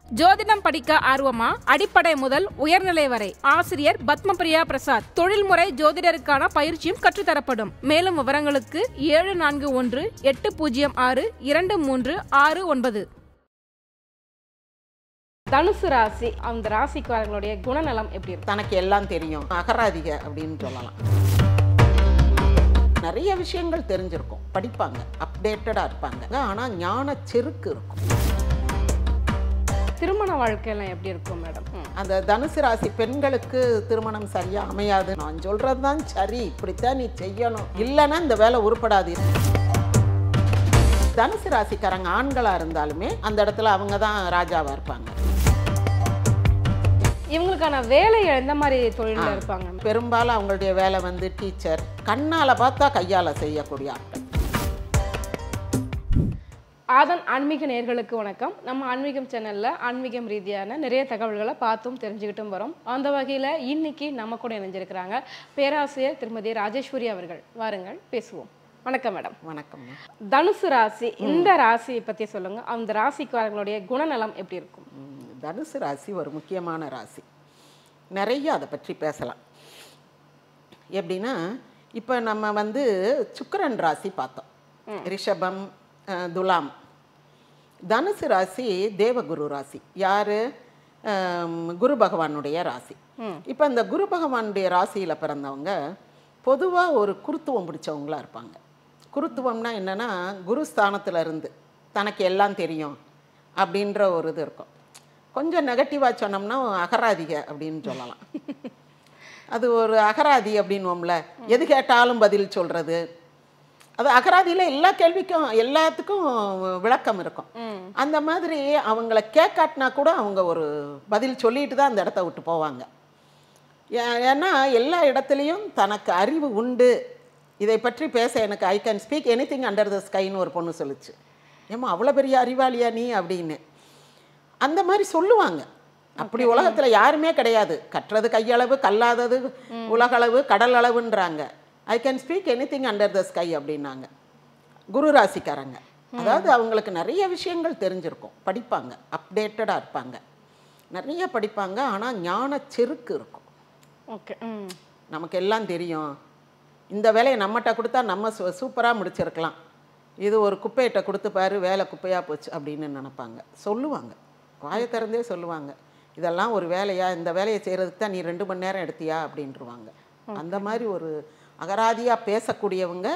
ஜோதிடம் படிக்க ஆர்வமா? அடிப்படை முதல் உயர்நிலை வரை. ஆசிரியர் பத்மபிரியா பிரசாத். தொழில்முறை ஜோதிடருக்கான பயிற்சியும் கற்றுத்தரப்படும். மேலும் விவரங்களுக்கு 7418062369. தனுசு ராசி, அந்த ராசிக்காரங்களுடைய குணநலம் எப்படி இருக்கும்? தனக்கு எல்லாம் தெரியும், அகராதிக அப்படின்னு சொல்லலாம். நிறைய விஷயங்கள் தெரிஞ்சிருக்கும், படிப்பாங்க, அப்டேட்டடாக இருப்பாங்க. ஆனால் ஞான செருக்கு இருக்கும். திருமண வாழ்க்கையெல்லாம் எப்படி இருக்கும் மேடம்? அந்த தனுசு ராசி பெண்களுக்கு திருமணம் சரியா அமையாது. நான் சொல்றது தான் சரி, இப்படித்தான் நீ செய்யணும், இல்லைன்னா இந்த வேலை உருப்படாது. தனுசு ராசிக்காரங்க ஆண்களாக இருந்தாலுமே அந்த இடத்துல அவங்க தான் ராஜாவாக இருப்பாங்க. இவங்களுக்கான வேலை எந்த மாதிரி தொழிலில் இருப்பாங்க? பெரும்பாலும் அவங்களுடைய வேலை வந்து டீச்சர், கண்ணால் பார்த்தா கையால் செய்யக்கூடிய ஆட்கள். ஆதன் ஆன்மீக நேயர்களுக்கு வணக்கம். நம்ம ஆன்மீகம் சேனலில் ஆன்மீகம் ரீதியான நிறைய தகவல்களை பார்த்தும் தெரிஞ்சுக்கிட்டும் வரோம். அந்த வகையில் இன்னைக்கு நம்ம கூட இணைஞ்சிருக்கிறாங்க பேராசிரியர் திருமதி ராஜேஸ்வரி அவர்கள். வாருங்கள் பேசுவோம். வணக்கம் மேடம். வணக்கம். தனுசு ராசி, இந்த ராசியை பற்றி சொல்லுங்க. அந்த ராசிக்காரங்களுடைய குணநலம் எப்படி இருக்கும்? தனுசு ராசி ஒரு முக்கியமான ராசி. நிறைய அதை பற்றி பேசலாம். எப்படின்னா, இப்போ நம்ம வந்து சுக்கிரன் ராசி பார்த்தோம், ரிஷபம், துலாம். தனுசு ராசி தேவகுரு ராசி. யாரு? குரு பகவானுடைய ராசி. இப்போ இந்த குரு பகவானுடைய ராசியில் பிறந்தவங்க பொதுவாக ஒரு குருத்துவம் பிடிச்சவங்களா இருப்பாங்க. குருத்துவம்னா என்னன்னா, குரு ஸ்தானத்தில் இருந்து தனக்கு எல்லாம் தெரியும் அப்படின்ற ஒரு இது இருக்கும். கொஞ்சம் நெகட்டிவாக சொன்னோம்னா அகராதிக அப்படின்னு சொல்லலாம். அது ஒரு அகராதி அப்படின்வோம்ல, எது கேட்டாலும் பதில் சொல்கிறது. அது அகராதியில் எல்லா கேள்விக்கும் எல்லாத்துக்கும் விளக்கம் இருக்கும். அந்த மாதிரி அவங்கள கேட்காட்டினா கூட அவங்க ஒரு பதில் சொல்லிட்டு தான் அந்த இடத்த விட்டு போவாங்க. ஏன்னா எல்லா இடத்துலையும் தனக்கு அறிவு உண்டு, இதை பற்றி பேச எனக்கு I can speak anything under the ஸ்கைன்னு ஒரு பொண்ணு சொல்லிச்சு. ஏமா அவ்வளோ பெரிய அறிவாளியா நீ அப்படின்னு அந்த மாதிரி சொல்லுவாங்க. அப்படி உலகத்தில் யாருமே கிடையாது. கற்றது கையளவு, கல்லாதது உலகளவு, கடல் அளவுன்றாங்க. I can speak anything under the sky அப்படின்னாங்க குரு ராசிக்காரங்க. அதாவது அவங்களுக்கு நிறைய விஷயங்கள் தெரிஞ்சிருக்கும், படிப்பாங்க, அப்டேட்டடாக இருப்பாங்க, நிறைய படிப்பாங்க. ஆனால் ஞான செருக்கு இருக்கும். ஓகே, நமக்கு எல்லாம் தெரியும், இந்த வேலையை நம்மகிட்ட கொடுத்தா நம்ம சூப்பராக முடிச்சிருக்கலாம், இது ஒரு குப்பையிட்ட கொடுத்து பாரு வேலை குப்பையாக போச்சு அப்படின்னு நினைப்பாங்க. சொல்லுவாங்க, வாயை திறந்தே சொல்லுவாங்க, இதெல்லாம் ஒரு வேலையா, இந்த வேலையை செய்கிறதுக்கு தான் நீ 2 மணி நேரம் எடுத்தியா அப்படின்ட்டுருவாங்க. அந்த மாதிரி ஒரு அகராதியாக பேசக்கூடியவங்க,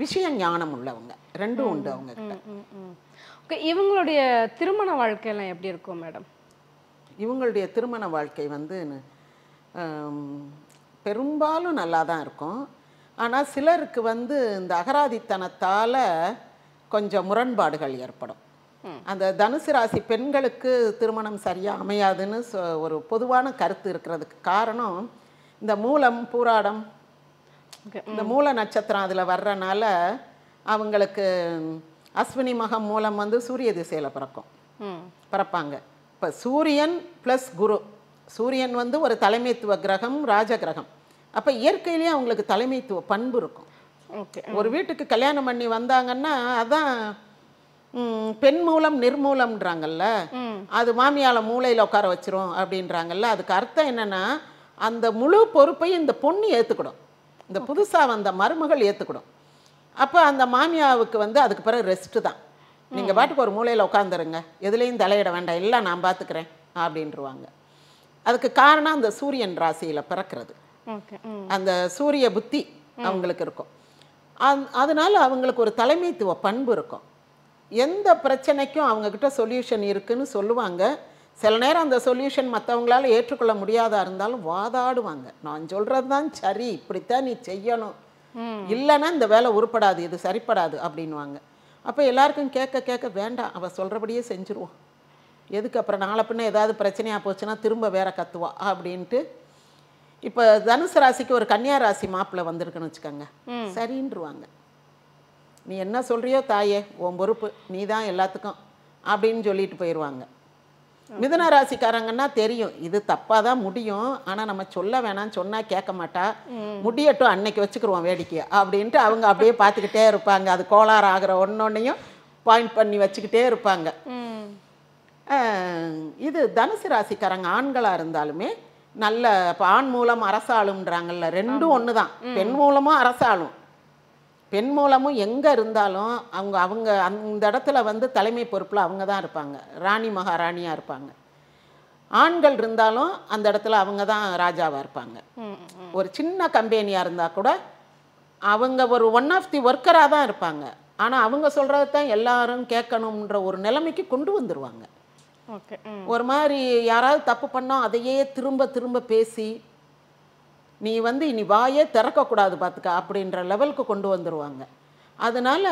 விஷய ஞானம் உள்ளவங்க, ரெண்டும் உண்டு அவங்க கிட்ட. ஓகே, இவங்களுடைய திருமண வாழ்க்கையெல்லாம் எப்படி இருக்கும் மேடம்? இவங்களுடைய திருமண வாழ்க்கை வந்து பெரும்பாலும் நல்லா தான் இருக்கும். ஆனால் சிலருக்கு வந்து இந்த அகராதித்தனத்தால் கொஞ்சம் முரண்பாடுகள் ஏற்படும். அந்த தனுசு ராசி பெண்களுக்கு திருமணம் சரியாக அமையாதுன்னு ஒரு பொதுவான கருத்து இருக்கிறதுக்கு காரணம், இந்த மூலம் பூராடம், இந்த மூல நட்சத்திரம் அதில் வர்றனால அவங்களுக்கு அஸ்வினி மகம் மூலம் வந்து சூரிய திசையில் பிறப்பாங்க. இப்போ சூரியன் ப்ளஸ் குரு, சூரியன் வந்து ஒரு தலைமைத்துவ கிரகம், ராஜ கிரகம். அப்போ இயற்கையிலேயே அவங்களுக்கு தலைமைத்துவ பண்பு இருக்கும். ஓகே, ஒரு வீட்டுக்கு கல்யாணம் பண்ணி வந்தாங்கன்னா அதான் பெண் மூலம் நிர்மூலம்ன்றாங்கல்ல, அது மாமியால மூளையில் உட்கார வச்சிரும் அப்படின்றாங்கல்ல. அதுக்கு அர்த்தம் என்னன்னா, அந்த முழு பொறுப்பையும் இந்த பொண்ணு ஏற்றுக்கிடும், இந்த புதுசாக வந்த மருமகள் ஏற்றுக்கிடும். அப்போ அந்த மாமியாவுக்கு வந்து அதுக்கு பிறகு ரெஸ்ட்டு தான். நீங்கள் பாட்டுக்கு ஒரு மூலையில் உட்காந்துருங்க, எதுலேயும் தலையிட வேண்டாம், இல்லை நான் பார்த்துக்கிறேன் அப்படின்ட்டுருவாங்க. அதுக்கு காரணம் அந்த சூரியன் ராசியில் பிறக்கிறது, அந்த சூரிய புத்தி அவங்களுக்கு இருக்கும். அதனால அவங்களுக்கு ஒரு தலைமைத்துவ பண்பு இருக்கும். எந்த பிரச்சனைக்கும் அவங்கக்கிட்ட சொல்யூஷன் இருக்குதுன்னு சொல்லுவாங்க. சில நேரம் அந்த சொல்யூஷன் மற்றவங்களால ஏற்றுக்கொள்ள முடியாதா இருந்தாலும் வாதாடுவாங்க. நான் சொல்கிறது தான் சரி, இப்படித்தான் நீ செய்யணும், இல்லைன்னா இந்த வேலை உருப்படாது, இது சரிப்படாது அப்படின்வாங்க. அப்போ எல்லாருக்கும் கேட்க கேட்க வேண்டாம், அவள் சொல்கிறபடியே செஞ்சுருவோம், எதுக்கு அப்புறம் நாளை பின்ன ஏதாவது பிரச்சனையாக போச்சுன்னா திரும்ப வேற கத்துவா அப்படின்ட்டு. இப்போ தனுசு ராசிக்கு ஒரு கன்னியா ராசி மாப்பிள்ளை வந்திருக்குன்னு வச்சுக்கோங்க, சரின்றுவாங்க. நீ என்ன சொல்கிறியோ தாயே, உன் பொறுப்பு, நீ தான் எல்லாத்துக்கும் அப்படின்னு சொல்லிட்டு போயிடுவாங்க. மிதுன ராசிக்காரங்கன்னா தெரியும், இது தப்பாக தான் முடியும், ஆனால் நம்ம சொல்ல வேணாம், சொன்னால் கேட்க மாட்டா, முடியட்டும் அன்னைக்கு வச்சுக்கிருவோம் வேடிக்கை அப்படின்ட்டு அவங்க அப்படியே பார்த்துக்கிட்டே இருப்பாங்க. அது கோளாறு ஆகிற ஒன்னொன்னையும் பாயிண்ட் பண்ணி வச்சுக்கிட்டே இருப்பாங்க. இது தனுசு ராசிக்காரங்க ஆண்களாக இருந்தாலுமே நல்ல இப்போ ஆண் மூலம் அரசாளும்ன்றாங்கல்ல, ரெண்டும் ஒன்று தான். பெண் மூலமும் அரசாளும், பெண் மூலமும் எங்கே இருந்தாலும் அவங்க அவங்க அந்த இடத்துல வந்து தலைமை பொறுப்பில் அவங்க தான் இருப்பாங்க, ராணி மகாராணியாக இருப்பாங்க. ஆண்கள் இருந்தாலும் அந்த இடத்துல அவங்க தான் ராஜாவாக இருப்பாங்க. ஒரு சின்ன கம்பெனியாக இருந்தால் கூட அவங்க ஒரு ஒன் ஆஃப் தி ஒர்க்கராக தான் இருப்பாங்க. ஆனால் அவங்க சொல்கிறது தான் எல்லாரும் கேட்கணுன்ற ஒரு நிலைமைக்கு கொண்டு வந்துடுவாங்க. ஓகே. ஒரு மாதிரி யாராவது தப்பு பண்ணோம் அதையே திரும்ப திரும்ப பேசி நீ வந்து இனி வாயே திறக்கக்கூடாது பார்த்துக்க அப்படின்ற லெவலுக்கு கொண்டு வந்துடுவாங்க. அதனால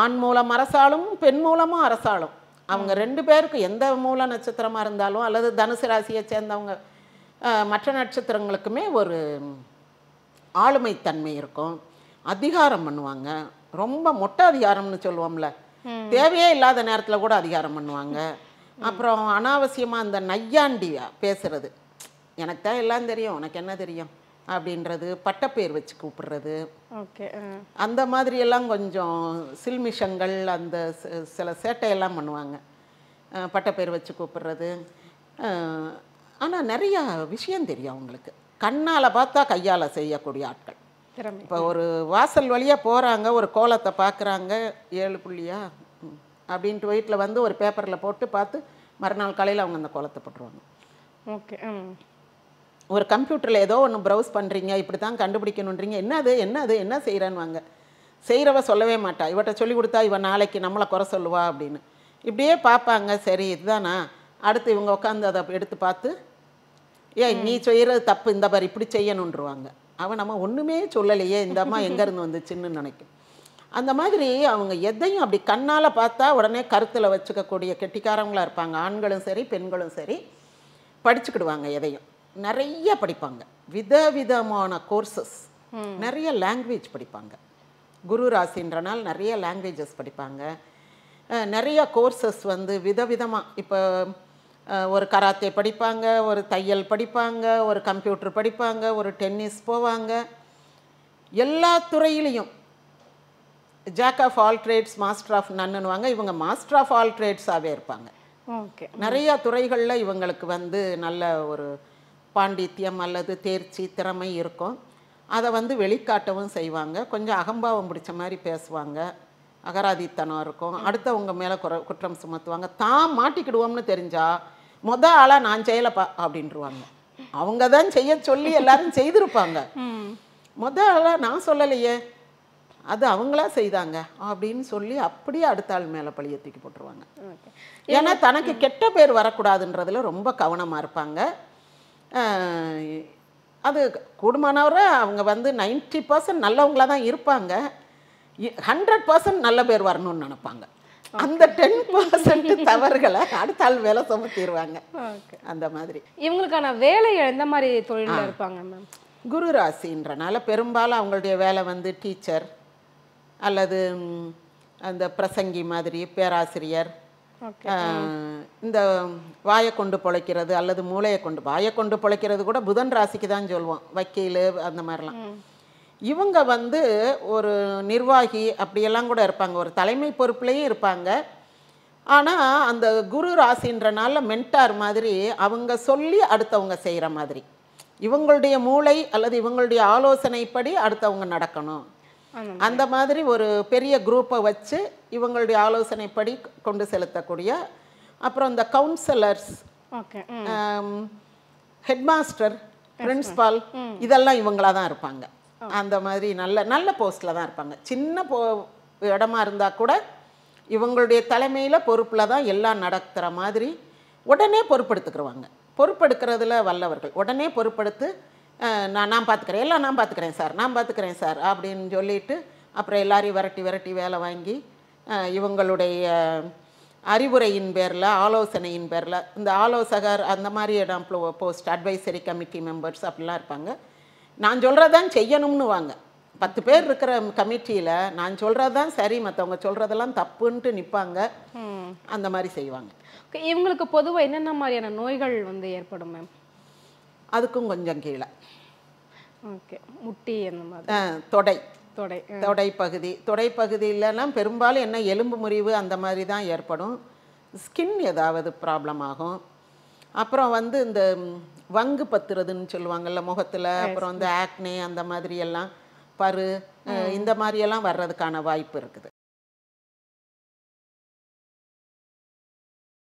ஆண் மூலம் அரசாலும் பெண் மூலமும் அரசாலும் அவங்க ரெண்டு பேருக்கு எந்த மூல நட்சத்திரமாக இருந்தாலும் அல்லது தனுசு ராசியை சேர்ந்தவங்க மற்ற நட்சத்திரங்களுக்குமே ஒரு ஆளுமைத்தன்மை இருக்கும், அதிகாரம் பண்ணுவாங்க. ரொம்ப மொட்டை அதிகாரம்னு சொல்லுவோம்ல, தேவையே இல்லாத நேரத்தில் கூட அதிகாரம் பண்ணுவாங்க. அப்புறம் அனாவசியமாக அந்த நையாண்டியா பேசுறது, எனக்கு தான் எல்லாம் தெரியும் உனக்கு என்ன தெரியும் அப்படின்றது, பட்டப்பேர் வச்சு கூப்பிடுறது, ஓகே, அந்த மாதிரியெல்லாம் கொஞ்சம் சில்மிஷங்கள், அந்த சில சேட்டையெல்லாம் பண்ணுவாங்க, பட்டப்பேர் வச்சு கூப்பிடுறது. ஆனால் நிறையா விஷயம் தெரியும் அவங்களுக்கு, கண்ணால் பார்த்தா கையால் செய்யக்கூடிய ஆட்கள். இப்போ ஒரு வாசல் வழியாக போகிறாங்க, ஒரு கோலத்தை பார்க்குறாங்க, 7 புள்ளியா அப்படின்ட்டு வீட்டில் வந்து ஒரு பேப்பரில் போட்டு பார்த்து மறுநாள் காலையில் அவங்க அந்த கோலத்தை போட்டுருவாங்க. ஓகே. ஒரு கம்ப்யூட்டரில் ஏதோ ஒன்று ப்ரௌஸ் பண்ணுறீங்க, இப்படி தான் கண்டுபிடிக்கணுன்றீங்க, என்ன செய்கிறேன்னு செய்கிறவ சொல்லவே மாட்டா, இவட்ட சொல்லி கொடுத்தா இவன் நாளைக்கு நம்மளை குறை சொல்லுவா அப்படின்னு இப்படியே பார்ப்பாங்க. சரி இதுதானா, அடுத்து இவங்க உட்காந்து அதை எடுத்து பார்த்து ஏன் நீ செய்கிறது தப்பு, இந்த மாதிரி இப்படி செய்யணுன்றுவாங்க. அவன் நம்ம ஒன்றுமே சொல்லலையே, இந்த அம்மா எங்கேருந்து வந்துச்சுன்னு நினைக்கும். அந்த மாதிரி அவங்க எதையும் அப்படி கண்ணால் பார்த்தா உடனே கருத்தில் வச்சுக்கக்கூடிய கெட்டிக்காரங்களாக இருப்பாங்க. ஆண்களும் சரி பெண்களும் சரி படிச்சுக்கிடுவாங்க, எதையும் நிறைய படிப்பாங்க, விதவிதமான கோர்சஸ், நிறைய லாங்குவேஜ் படிப்பாங்க. குரு ராசின்றனால் நிறைய லாங்குவேஜஸ் படிப்பாங்க, நிறைய கோர்சஸ் வந்து விதவிதமாக. இப்போ ஒரு கராத்தே படிப்பாங்க, ஒரு தையல் படிப்பாங்க, ஒரு கம்ப்யூட்டர் படிப்பாங்க, ஒரு டென்னிஸ் போவாங்க. எல்லா துறையிலையும் jack of all trades master of நன்னுவாங்க. இவங்க மாஸ்டர் ஆஃப் ஆல் ட்ரேட்ஸாகவே இருப்பாங்க. ஓகே. நிறைய துறைகளில் இவங்களுக்கு வந்து நல்ல ஒரு பாண்டித்யம் அல்லது தேர்ச்சி திறமை இருக்கும். அதை வந்து வெளிக்காட்டவும் செய்வாங்க. கொஞ்சம் அகம்பாவம் பிடிச்ச மாதிரி பேசுவாங்க, அகராதித்தனம் இருக்கும், அடுத்தவங்க மேலே குற்றம் சுமத்துவாங்க. தான் மாட்டிக்கிடுவோம்னு தெரிஞ்சா ஆளாக நான் செய்யலைப்பா அப்படின்ட்டுருவாங்க. அவங்க தான் செய்ய சொல்லி எல்லாரும் செய்திருப்பாங்க, ஆளாக நான் சொல்லலையே, அது அவங்களா செய்தாங்க அப்படின்னு சொல்லி அப்படியே அடுத்த ஆள் மேலே பழிய தூக்கி போட்டுருவாங்க. ஏன்னா தனக்கு கெட்ட பேர் வரக்கூடாதுன்றதுல ரொம்ப கவனமாக இருப்பாங்க. அது கூடுமானவரை அவங்க வந்து 90% நல்லவங்களாக தான் இருப்பாங்க, 100% நல்ல பேர் வரணும்னு நினைப்பாங்க. அந்த 10% தவறுகளை அடுத்த ஆள் வேலை சுமத்திடுவாங்க. அந்த மாதிரி இவங்களுக்கான வேலை எந்த மாதிரி தொழிலில் இருப்பாங்க மேம்? குரு ராசின்றனால பெரும்பாலும் அவங்களுடைய வேலை வந்து டீச்சர் அல்லது அந்த பிரசங்கி மாதிரி பேராசிரியர், இந்த வாயை கொண்டு பிழைக்கிறது அல்லது மூளையை கொண்டு, வாயை கொண்டு பிழைக்கிறது கூட புதன் ராசிக்கு தான் சொல்லுவோம், வக்கீல் அந்த மாதிரிலாம். இவங்க வந்து ஒரு நிர்வாகி அப்படியெல்லாம் கூட இருப்பாங்க, ஒரு தலைமை பொறுப்புலேயும் இருப்பாங்க. ஆனால் அந்த குரு ராசின்றனால மென்டார் மாதிரி அவங்க சொல்லி அடுத்தவங்க செய்கிற மாதிரி, இவங்களுடைய மூளை அல்லது இவங்களுடைய ஆலோசனைப்படி அடுத்தவங்க நடக்கணும், அந்த மாதிரி ஒரு பெரிய குரூப்பை வச்சு இவங்களுடைய ஆலோசனைப்படி கொண்டு செலுத்தக்கூடிய. அப்புறம் இந்த கவுன்சிலர்ஸ், ஹெட்மாஸ்டர், பிரின்சிபால் இதெல்லாம் இவங்களாக தான் இருப்பாங்க. அந்த மாதிரி நல்ல நல்ல போஸ்ட்டில் தான் இருப்பாங்க. சின்ன இடமா இருந்தால் கூட இவங்களுடைய தலைமையில் பொறுப்பில் தான் எல்லாம் நடத்துகிற மாதிரி உடனே பொறுப்பெடுத்துக்கிடுவாங்க. பொறுப்பெடுக்கிறதுல வல்லவர்கள். உடனே பொறுப்பெடுத்து நான் பார்த்துக்கிறேன், எல்லாம் நான் பார்த்துக்கிறேன் சார் அப்படின்னு சொல்லிட்டு அப்புறம் எல்லாரையும் விரட்டி வேலை வாங்கி இவங்களுடைய அறிவுரையின் பேரில், ஆலோசனையின் பேரில், இந்த ஆலோசகர் அந்த மாதிரி இடம் போஸ்ட், அட்வைசரி கமிட்டி மெம்பர்ஸ் அப்படிலாம் இருப்பாங்க. நான் சொல்கிறது தான் செய்யணும்னு வாங்க. 10 பேர் இருக்கிற கமிட்டியில் நான் சொல்கிறது தான் சரி, மற்றவங்க சொல்கிறதெல்லாம் தப்புன்ட்டு நிற்பாங்க, அந்த மாதிரி செய்வாங்க. இவங்களுக்கு பொதுவாக என்னென்ன மாதிரியான நோய்கள் வந்து ஏற்படும் மேம்? அதுக்கும் கொஞ்சம் கீழே ஓகே, முட்டி அந்த மாதிரி, தொடை பகுதி, தொடை பகுதியிலலாம் பெரும்பாலும் என்ன எலும்பு முறிவு அந்த மாதிரி தான் ஏற்படும். ஸ்கின் ஏதாவது ப்ராப்ளம் ஆகும். அப்புறம் வந்து இந்த வங்கு பத்துறதுன்னு சொல்லுவாங்கள்ல முகத்தில், அப்புறம் இந்த ஆக்னே அந்த மாதிரி எல்லாம் பரு இந்த மாதிரியெல்லாம் வர்றதுக்கான வாய்ப்பு இருக்குது.